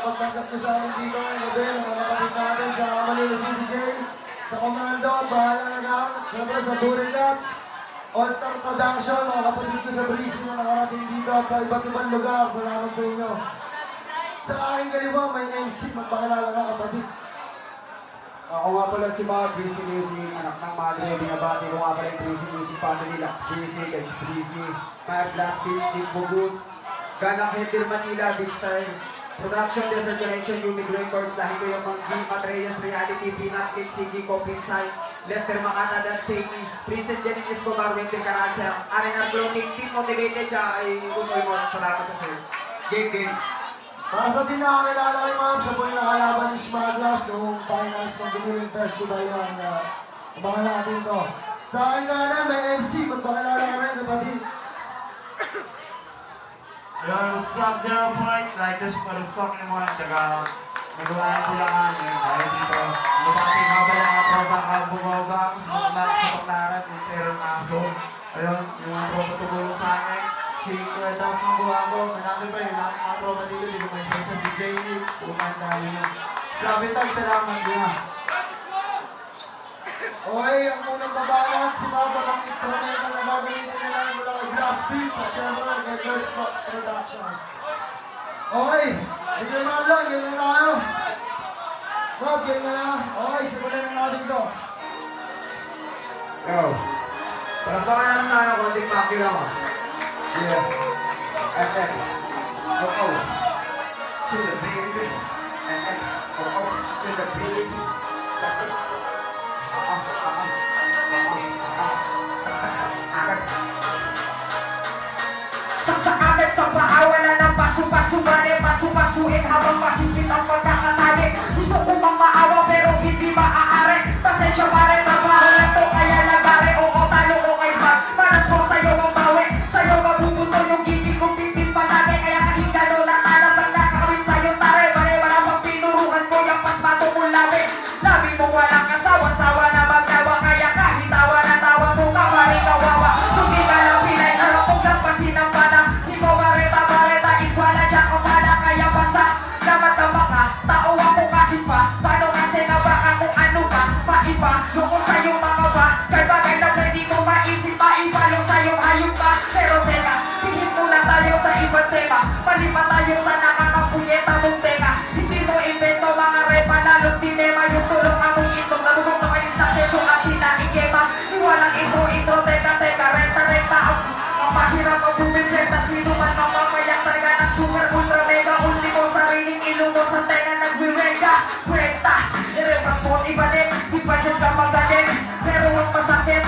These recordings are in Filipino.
pagtanggap niyo sa amin dito ngayong gabi, mga kapatid natin sa Manila City Jail, sa Commando, bahala na lang, siyempre sa Durin Cats, All-Star Production, mga kapatid ko sa Breezy na nakarating dito at sa iba't ibang lugar. Salamat sa inyo. Sa aking kaliwa, may MC, magpakilala ka kapatid. Ako nga pala si Mark, Breezy Music, anak ng madre, binabati ko nga pala yung Breezy Music Family, Lux Breezy, Kedge Breezy, Mad Blast Beats, Nick Bogoots, Ganang Hinder Manila, Big Style, Production, Desert Connection, Unique Records, Lahi ko yung Manggi, Matreyes, Reality, Peanut, Kids, Sigi, Coffee Side, Lester Makata, Dan Safety, Princess Jenny Escobar, Winter Caracer, Arena Clothing, Team Motivated siya, ay Unoy mo, salamat sa share. Game, game. Para sa din nakakilala kay Ma'am, siya po yung nakalaban ni Smuggler's noong finals ng Giniling Festival yung abangan natin to. Sa akin nga na, may MC, magpakilala ka rin kapatid. Yo, what's up, Zero Point? Riders for the fucking one. Taga, nagawa ko lang ano, dahil dito. Lumati nga ba yung mga tropa kabubaba, sumamat sa paglaran, yung pero naso. Ayun, yung mga tropa tumulong sa akin. Si Kuweta ang mga gawa ko, malaki pa yun, mga tropa dito, di ko may isa si Jamie, puman dahil yun. Grabe tayo, salamat din ha. Okay, ang unang babanat, si Papa ng instrumento na gagawin nila mula kay Glass Beats at syempre kay Girl Spots Production. Okay, hindi naman lang, game na tayo. Rob, game na na. Okay, simulan na natin to. Yo. Para sa kanya naman tayo, konting maki lang ah. Yeah. FM. Oh. To the baby. FM. Oh. To the baby. That's it. Saksakan sa paa, wala ng paso-paso, bale, paso-pasuin habang mahigpit ang pagkakatali. Gusto ko mang maawa pero hindi maaari. Pasensya pare, trabaho lang to, kaya lagari. Oo, talo ko kay Smart, malas mo sa'yo ang bawi. Sa'yo mabubuto yung gigil kong pipit palagi. Kaya kahit gano'n ang alas ang nakakawin sa'yo tare. Bale-bala pag pinuruhan mo yung pasmato mong labi. Labi mo walang kasawa-sawa na magtawa. Kaya kahit tawa na tawa mo ka, maring kawawa. Hindi ka lang pilay, harapog lang pasin ang bala. Di ko bareta, iswala dyan ko pala. Kaya basta, namatama ka, tao ako kahit pa. Paano kasi nabaka kung ano ba, maiba. Loko sa'yo mga ba, kay bagay na pwede ko maisip, maibalo sa'yo hayop ka. Pero teka, tingin muna tayo sa ibang tema. Palipa tayo sa nakakapunyeta mong tenga. Hindi mo invento mga repa, lalong dilema. Yung tulong amoy itlog, nabubog na kayo sa peso at hinaigema. Iwalang intro, teka, renta. Ang mahirap ang bumibenta, sino man mamamayang talaga ng super ultra mega. Ultimo sariling ilong mo sa tenga nagwiwega. Kwenta, irebrang po ibalik, di pa dyan ka magaling. Pero ang masakit,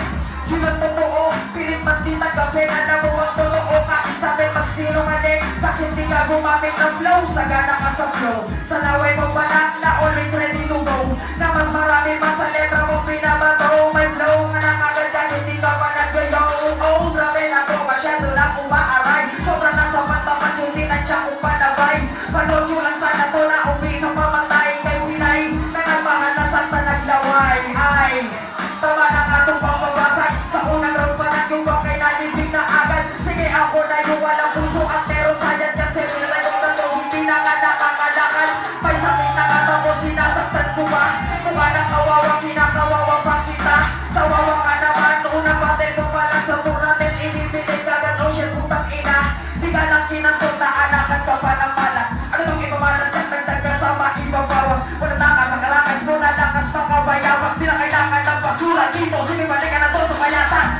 yun ang totoo. Pilit man di tagapin, alam mo ang totoo. Kahit sabi magsinungaling, bakit di ka gumamit ng flow? Sagana ka sa flow, sa laway mo balak na always ready to go. Na mas marami pa sa letra mo pinabato. May flow nga nakaganda, hindi ka pa nag-yo. Oh, sabi na to, masyado na umaaray. Sobrang nasa matapat yung tinatya kong panabay. Panood yun lang sana to na uwi sa pamatay. Kay Winay, nangabahan na santa naglaway. Ay, tama na nga itong pagbabasag. Sa unang round pa lang yung bangkay nalibig na agad. Sige ako na yung walang puso at meron sayad. Kasi nilatong tato, hindi na nga nakakalakad. May sakit na katapos, sinasaktan ko ba? Mukha ng kawawa, kinakawawa pa kita. Tawawa ka naman, unang patel mo pala sa tournament. Inibigay kagad, oh shit, putang ina. Di ka lang kinantot na anakan ka pa ng malas. Ano nung ipamalas, nagtagdag ka sa maibabawas. Wala takas, ang kalakas mo na lakas makabayawas. Di na kailangan ng basura dito, sige balik ka na to sa payatas.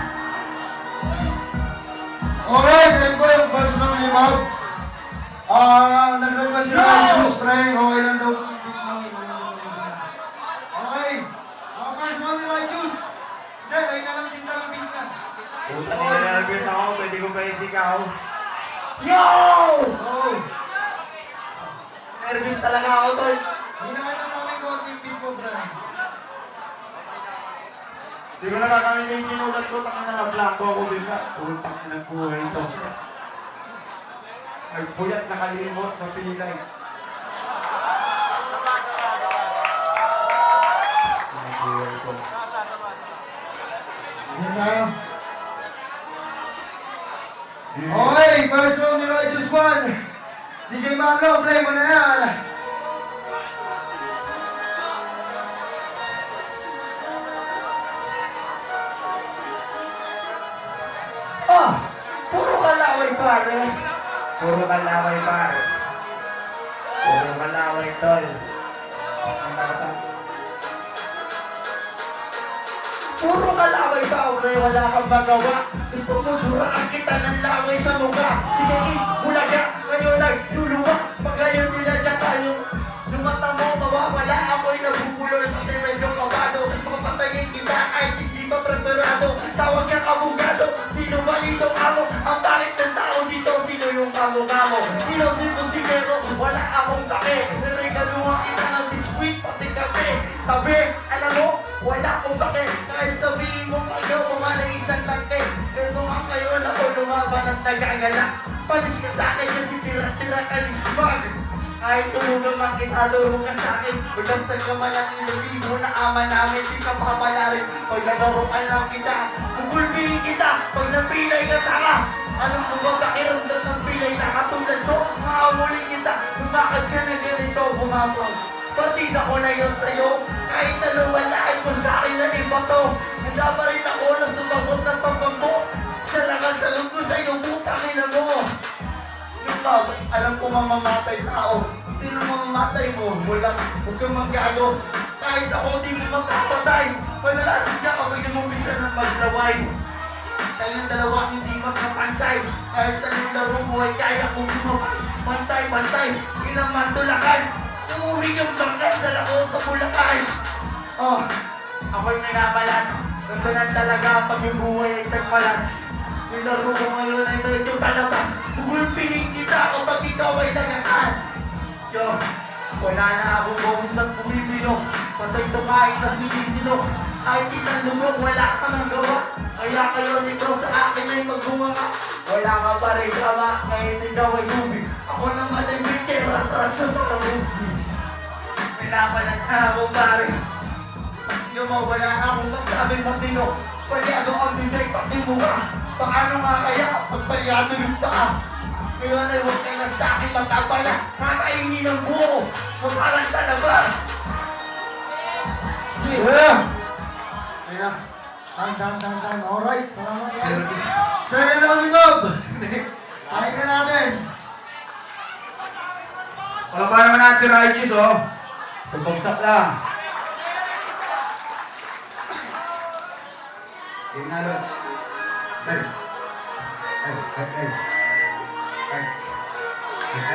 Okay, ganyan ko yung first ng limag. Nag-request sila ng juice spray. Okay lang daw. Okay. First one nila juice. Hindi, ay na lang tinta ng pinta. Puta, nilalarabis ako, pwede ko pa isikaw. Yo! Oh. Nervous talaga ako, tol. Hinahan lang namin kung ang tipid mo, Bran. Di ko nakakamit yung sinulat ko, taka na nag-blanco ako bigla. Putak na buhay ito. Nagbuyat, nakalimot, napilay. Nabuhay ko. Yan na. Okay, first round ni Righteous One. DJ Marlo, play mo na yan. pare. Puro kalaway pare. Puro kalaway tol. Puro kalaway pare, wala kang magawa. Gusto mo duraan kita ng laway sa mukha. Sige, bulaga, ngayon lang, luluwa. Pag ngayon tinadya tayo, yung mata mo mawawala. Ako'y nabubulol kasi medyo kabado. Papatayin kita kahit hindi pa preparado. Tawag kang abogado, sino ba itong amo? Ang bakit ng tao dito, sino yung kamo-kamo? Sino si Pusimero? Wala akong kake. Regaluhan kita ng biskuit, pati kape. Tabi, alam mo, wala akong kake. Kahit sabihin mo kayo, pumalay isang tangke. Ito nga kayo, ako lumaban ng tagangala. Palis ka sa akin kasi tira-tira ka lismag. Kahit tulugan man kita, laro ka sa akin. Pagkasal ka man ang ilulibo na ama namin, di ka makapalarin. Pag nagaroan lang kita, pupulpihin kita. Pag napilay ka tanga, anong mababakiramdam ng pilay na katulad ko? Maamulin kita, bumakad ka na ganito, bumapon. Batid ako na yun sa'yo, kahit naluwalain mo sa akin na iba to. Handa pa rin ako na sumagot ng pagpambo. Sa langan sa loob ko sa'yo, butang ina mo. Yung love, alam ko mamamatay tao. Sino mamamatay mo? Wala, huwag kang maggago. Kahit ako di mo magpapatay. Palalasig ka, ako'y namumisa ng maglaway. Kayong dalawa hindi magkapantay. Kahit anong laro mo ay kaya kong sumabay. Pantay-pantay, ilang mantulakan. Uuwi yung bangkas, dala ko sa Bulacan. Oh, ako'y minabalan. Gantunan talaga pag yung buhay ay tagmalas. Yung laro ko ngayon ay medyo palabas. Gugulpihin kita kapag ikaw ay nagakas. Yo, wala na akong boses at bumibino. Patay tumahin na sinisino. Kahit itanlubog, wala ka nang gawa. Kaya kayo nito sa akin ay magbunga. Wala ka pa rin sama, kahit ikaw ay lubig. Ako naman ay may kerat-rat na paramusi. Pinapalag na ako pare. Yung wala akong masabing matino. Palyado ang bibig pati mukha. Paano nga kaya pagpalyado yung paa? Ngayon ay huwag kayo lang sa akin magkabala. Kakainin ng buo. Magparang talaba. Yeah! Ayan. Tan. Alright, salamat yan. Second round of. Kain ka natin. Wala pa naman natin si Righteous, oh. Sabagsak lang. Tingnan lang. Ay. Atas. Okay.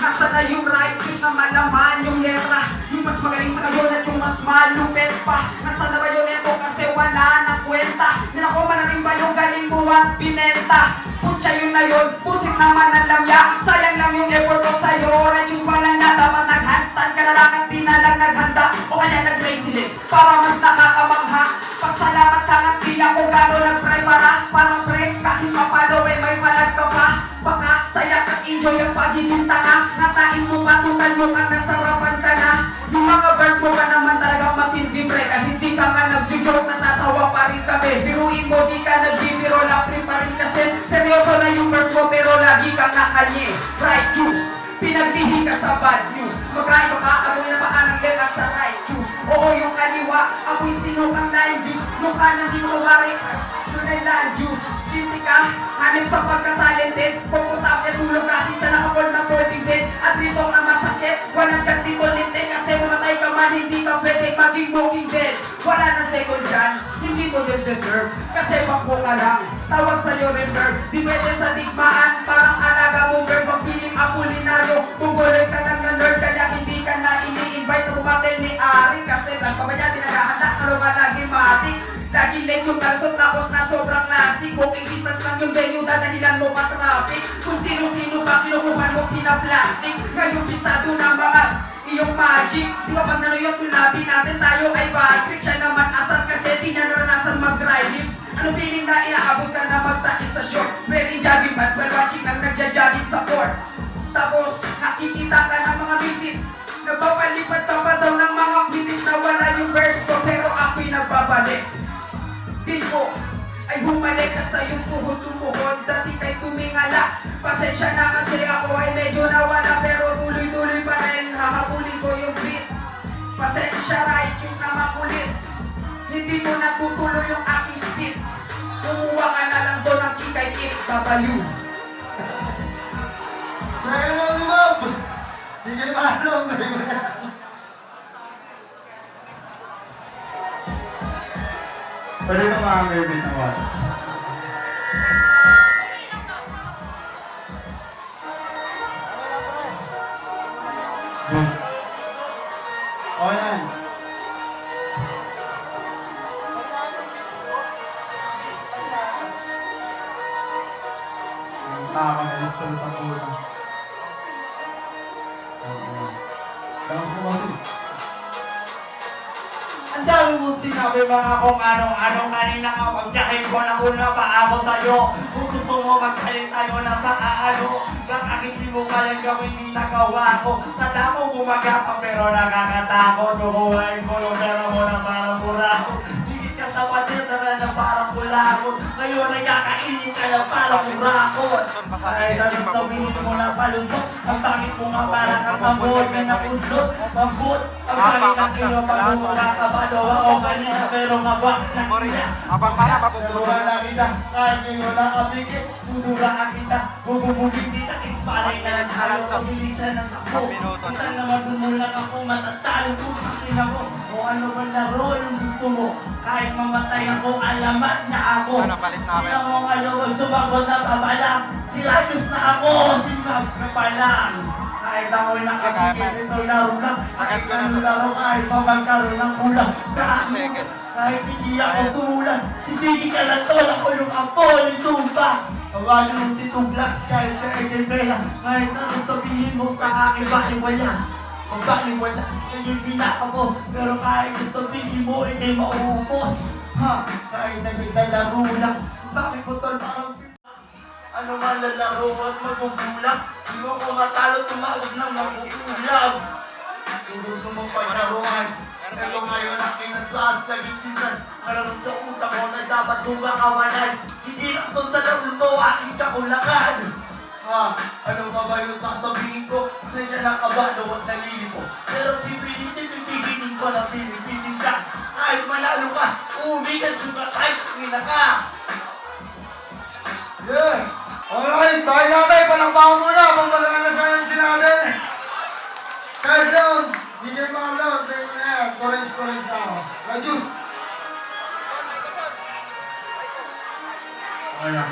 Nasaan na yung righteous na malaman yung letra? Yung mas magaling sa ngayon at yung mas malupet pa. Nasaan na ba yun ito kasi wala nang kwenta? Nilako man na rin ba yung galing mo at binenta? Putya yun na yun, pusik naman ang lamya. Sayang lang yung effort ko sa'yo, righteous walang na. Dapat nag-handstand ka na lang at di na lang naghanda. O kaya nag-bracelets para mas nakakamangha. Pasalamat ka nga di ako gano'n nag-try para break kahit mapalo may palag ka pa. Baka saya at enjoy ang pagiging tanga. Natain mo patutan mo kang nasarapan ka na. Yung mga verse mo ka naman talagang matindi pre. Kahit di ka nga nag-joke, natatawa pa rin kami. Biruin mo di ka nag-bibiro, laprin pa rin kasi seryoso na yung verse mo pero lagi ka nakanye. Right juice, pinaglihi ka sa bad news. Mag-ride ka, amoy na paanang lekat sa right juice. Oo yung kaliwa, amoy sinukang lime juice. Yung kanan di mo wari, yun ay lime juice. Sisi ka, hanip sa pagka-talented. Komportable tulog natin sa nakapol na boarding bed. At rito na masakit, walang kang dito linte. Kasi mamatay ka man, hindi ka pwede maging walking dead. Wala na second chance, hindi mo yun deserve. Kasi bakbo ka lang, tawag sa'yo reserve. Di pwede sa digmaan, parang alaga mo girl. Magpiling apulinaryo, bubuloy ka lang na nerd. Kaya hindi ka na ini-invite na bumatin ni Ari. Kasi nagpapaya, tinagahanda, talo ka lagi matik. Lagi late yung kalsot, tapos na sobrang classic. Walking distance lang yung venue, dadahilan mo pa traffic. Kung sino-sino pa kinukuhan mo pinaplastic. Ngayong pistado na mga iyong magic. Di ba pag nanuyot yung labi natin, tayo ay bad trip. Siya naman asar kasi di niya naranasan mag-dry lips. Ano feeling na inaabot ka na magtakis sa show? Wearing jogging pants while watching ang nagja-jogging sa court. Tapos nakikita ka ng mga misis. Nagpapalipad ka pa daw ng mga misis na wala yung verse ko. Pero ako'y nagbabalik. Din ko ay bumalik ka sa iyong tuhod-tumuhod. Dati kay tumingala. Pasensya na kasi ako ay medyo nawala. Pero tuloy-tuloy natutuloy yung aking speed. Kumuha ka na lang doon ng kikay Kip W. Sa'yo lang ni Ma'am. DJ Marlon. Pwede na mga merbit na wala. O yan. Ang tama na yung salita ko na. Kaya ko kasi. Ang dami mo sinabi mga kung ano-ano kanina ka pagdahin ko na una pa ako sa'yo. Kung gusto mo magsalit tayo ng paano, bakit hindi mo palang gawin ginagawa ko? Sa damo gumagapang pero nakakatakot. Kukuhain ko yung pera mo na parang burako. Higit ka sa pader na parang kulakot. Ngayon nagkakainin ka na parang burakot. Kahit anong sabihin mo na palusot, ang pangit mo nga parang katamboy na napunlot. Ang boot, ang pangit na kino pag bumukakabado ako kanina pero mabak na kita. Abang para mabubulong. Pero na kita, kahit ngayon nakapikit, tutulungan kita, bububugin kita, expalay na lang tayo, pabilisan ng ako. Minsan naman dumulang ako, matatalo ko, pakin ako. O ano ba laro yung gusto mo? Kahit mamatay ako, alamat na ako. Ano, palit namin? Sino mo ngayon, sumagot na pabalang. Si Rayos na ako, sinab ka pa lang. Kahit ako'y nakapikit, ito'y laro lang. Kahit anong laro, kahit pa magkaroon ng kulang. Sa akin, kahit hindi ako tumulan, sige ka lang tol, ako yung apo ni Tumba. Tawagin mo si Tuglas kahit sa Eden Bella. Kahit anong sabihin mo sa akin, baliwala. Kung baliwala, yan yung pinaka mo. Pero kahit ang sabihin mo, hindi mauubos. Ha? Kahit naglalaro lang. Bakit mo tol parang ano man lalaro at magugulang? Di mo ko matalo, tumawag ng magugulang. Kung gusto mong paglaruan, pero ngayon aking nasasagisitan. Alam sa utak mo na dapat kong makawalan. Hindi na sa laruto aking kakulangan. Ha? Ano ba ba yung sasabihin ko? Kasi niya nakabado at nalilito. Pero pipilitin ko na pinipitin ka. Kahit manalo ka, umigan suga kahit sila ka. Yeah. Alright, tayo natin. Palakpakan muna. Pampasalan na sa MC natin. Third round. DJ Marlon. Play mo na yan. Correct na. Rajus. Okay na.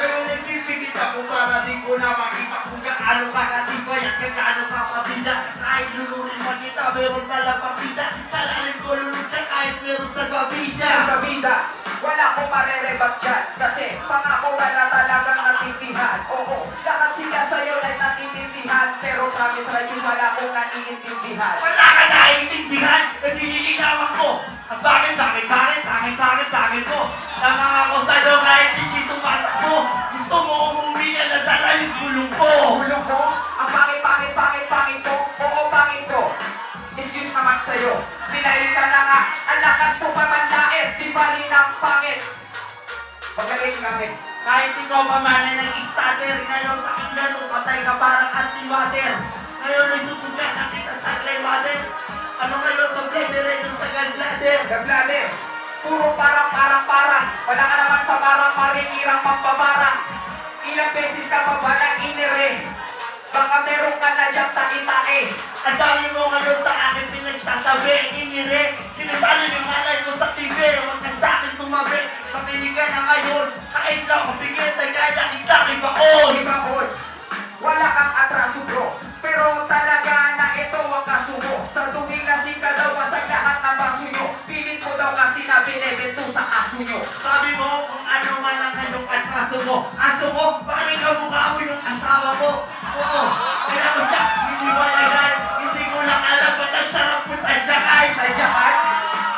Pero nagpipigit ako para di ko na makita kung gaano ka kasibay at gaano ka pabida. Kahit lulurin mo kita, meron talang pabida. Sa lalim ko lulun ka kahit meron sa babida. Sa vida, wala ko marerebat dyan. Kasi pangako wala talagang natindihan. Oo, lahat sila sa'yo ay natitindihan. Pero promise na Diyos wala kong naiintindihan. Wala ka naiintindihan kasi nililinawan ko. Ang bakit ko. Namangako sa'yo kahit hindi tumatakbo. Gusto mo umuwi ka na dala yung gulong ko. Ulong ko, ang pangit ko. Oo, pangit ko. Excuse naman sa'yo. Pilayin ka na nga, ang lakas mo pa manlait. Di bali ng pangit. Pagkagay kami. Kahit ikaw pamanay ng starter, ngayon pakinggan mo, patay ka parang anti-water. Ngayon ay susugat na kita sa clay water. Ano ngayon pag yung sa gallbladder? Gablader, puro parang. Wala ka naman sa parang marinirang pampabarang. Ilang beses ka pa ba nang inire? Baka meron ka na diyang tae-tae. Ang dami mo ngayon sa akin pinagsasabi, inire. Sinasabi ng nanay ko sa TV, huwag na sa akin tumabi. Makinig ka na ngayon, kahit lang kapigit ay kaya kita ibaon. Ibaon, wala kang atraso bro. Pero talaga na ito ang kaso mo. Sa tuwing lasing ka daw, basag lahat ng baso nyo. Pilit mo daw kasi na binebento sa aso nyo. Sabi mo kung ano man ang kanyang atraso mo. Aso mo, parang kamukha mo yung asawa mo. Oo, kaya mo siya, hindi mo alagay. Hindi ko lang alam ba't ang sarap mo tadyakay. Tadyakan,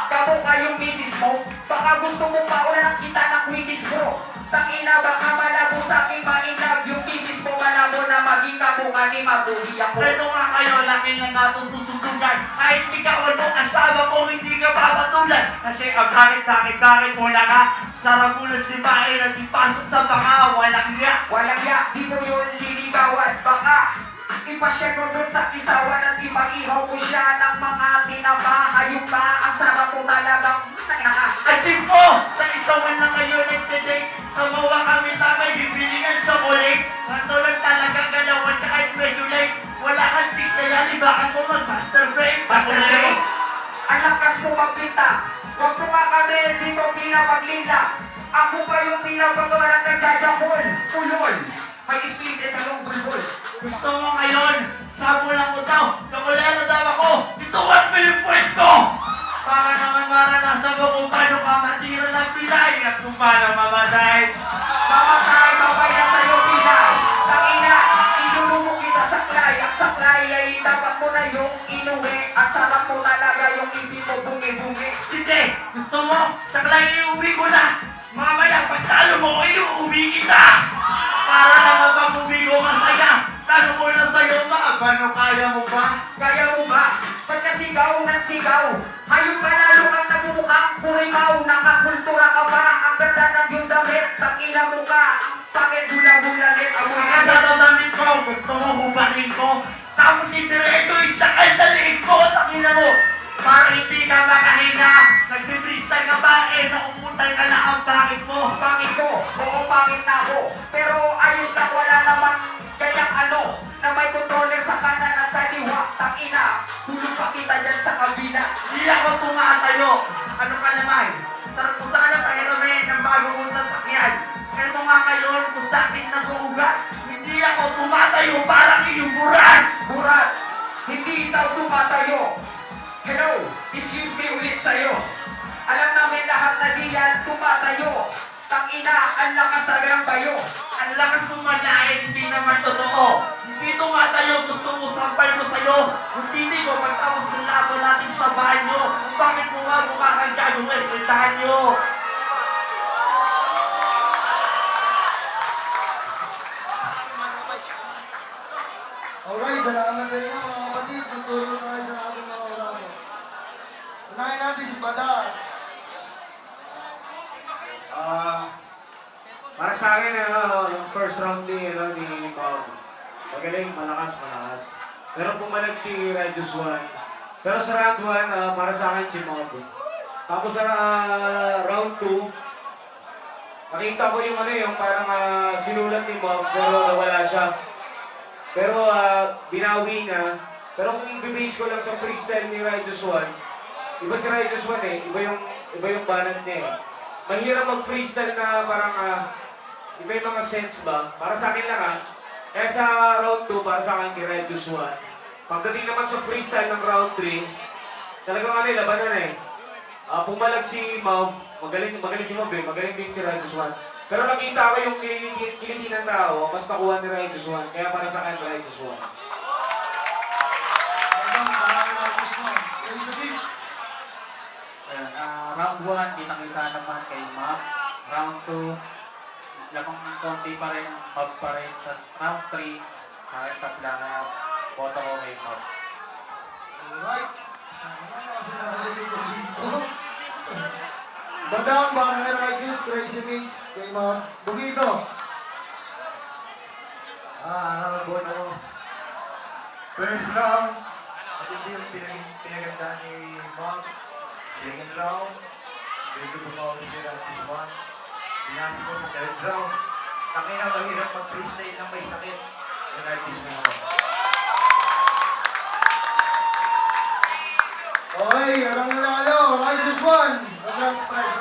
kamukha yung misis mo. Baka gusto mo paulan ang kita ng wikis bro. Tangina baka malabo sa aking mainlove. Yung misis mo malabo na maging kamukha ni Mabuhi ako. Pero nga kayo, laki na nga itong sususugan. Kahit ikaw ano asawa ko, hindi ka papatulan. Kasi Kasi ang bakit muna ka. Sarap mo ng sibahin at ipasok sa baka. Walang siya. Walang yak, di mo yun liligawan. Baka ipasya ko dun sa isawan at ipag-ihaw ko siya ng mga tinapahayong ka. Ang sarap mo talagang Achieve ko! Sa isawan lang kayo nagtitake. Sa mawa kami tamay, bibili ng chocolate. Natulog talaga galawan ka kahit medyo late. Wala kang chicks na yali, baka mo mag-master brain. Master, ang lakas mo magpinta. Huwag mo nga kami dito pinapaglila. Ako pa yung pinapagawalan ng jajakol. Ulol, may explicit anong bulbul. Gusto mo ngayon? Sabo lang ko daw. Chocolate daw ako. Dito ko ang pinipwesto. Para naman maranasan mo kung paano ka matira ng pilay at kung paano mamatay. Mamatay, babay na sa'yo pilay. Tangina, inulungo kita saklay. Ang saklay ay dapat mo na yung inuwi. Ang sarap mo talaga yung ibig mo bungi-bungi. Sige, gusto mo? Saklay iuwi ko na. Mamaya, pagtalo mo, iuwi kita. Para naman pag uwi ko masaya. Tanong ko lang sa'yo, paano kaya mo ba? Kaya mo ba? Ba't ka sigaw ng sigaw? Hayop ka lalo kang nagmumukhang purimaw. Nakakultura ka ba? Ang ganda ng iyong damit. Tangina mo ka. Bakit hula-hula-lit? Amoy Ang na dadamdamin ko, gusto mo hubarin ko. Tapos itireto isakal sa liig ko. Takina mo, para hindi ka makahinga. Nagpipristal ka ba? Naumutay ka na ang bakit mo. pangit ko. Oo, pangit na ako. Pero ayos na wala naman ganyang ano. Na may controller sa kanan at kaliwa. Tangina, hulog pa kita dyan sa kabila. Hindi ako tumatayo. Ano ka naman? Kung saan na pahiramay ng bago mong sasakyan. Ito nga ngayon, kung sa akin nag-uugat. Hindi ako tumatayo parang iyong buran. Burat, hindi ikaw tumatayo. Hello, excuse me ulit sa'yo. Alam namin lahat na di yan tumatayo. Tangina, ang lakas talagang bayo. Ang lakas mong malain, hindi naman totoo. Hindi tumatayo, gusto mo sampal ko sa'yo. Kung hindi ko, pagtapos ng lato natin sa banyo. Bakit mo nga mukha kang dyan, kwentahan nyo. Alright, salamat sa inyo mga kapatid. Tutulong tayo sa ating mga orado. Unahin natin si Badar. Para sa akin, yung first round ni Bob. Magaling, malakas. Pero pumalag si Radius 1. Pero sa round 1, para sa akin si Mob. Tapos sa round 2, nakita ko yung parang sinulat ni Mob, pero nawala siya. Pero binawi na. Pero kung i-base ko lang sa freestyle ni Radius 1, iba si Radius 1 iba yung banat niya eh. Mahirap mag-freestyle na parang iba yung mga sense ba? Para sa akin lang Kaya sa round 2, para sa akin ni Radius 1. Pagdating naman sa freestyle ng round 3, talagang labanan eh. Pumalag si Mom, magaling si Mom magaling din si Radius 1. Pero nakita ko yung kiliti ng tao, mas nakuha ni Radius 1. Kaya para sa akin, Radius 1. Round 1, kitang-kita naman kay Map. Round 2, lamang konti pa rin, Map pa rin. Tapos round 3, sa akin tapla na boto ko kay Map. Alright. Badang, Barangay Radius, Crazy Mix, kay Ma'am Bugito. Bono. First round, matindi yung pinaganda ni Bob. Second round, medyo bumawa si Radius 1. Pinasi ko sa third round. Tangina, mahirap mag-freestyle ng may sakit. Yung Radius na ako. Okay, anong nanalo? Radius 1, the Grand Prize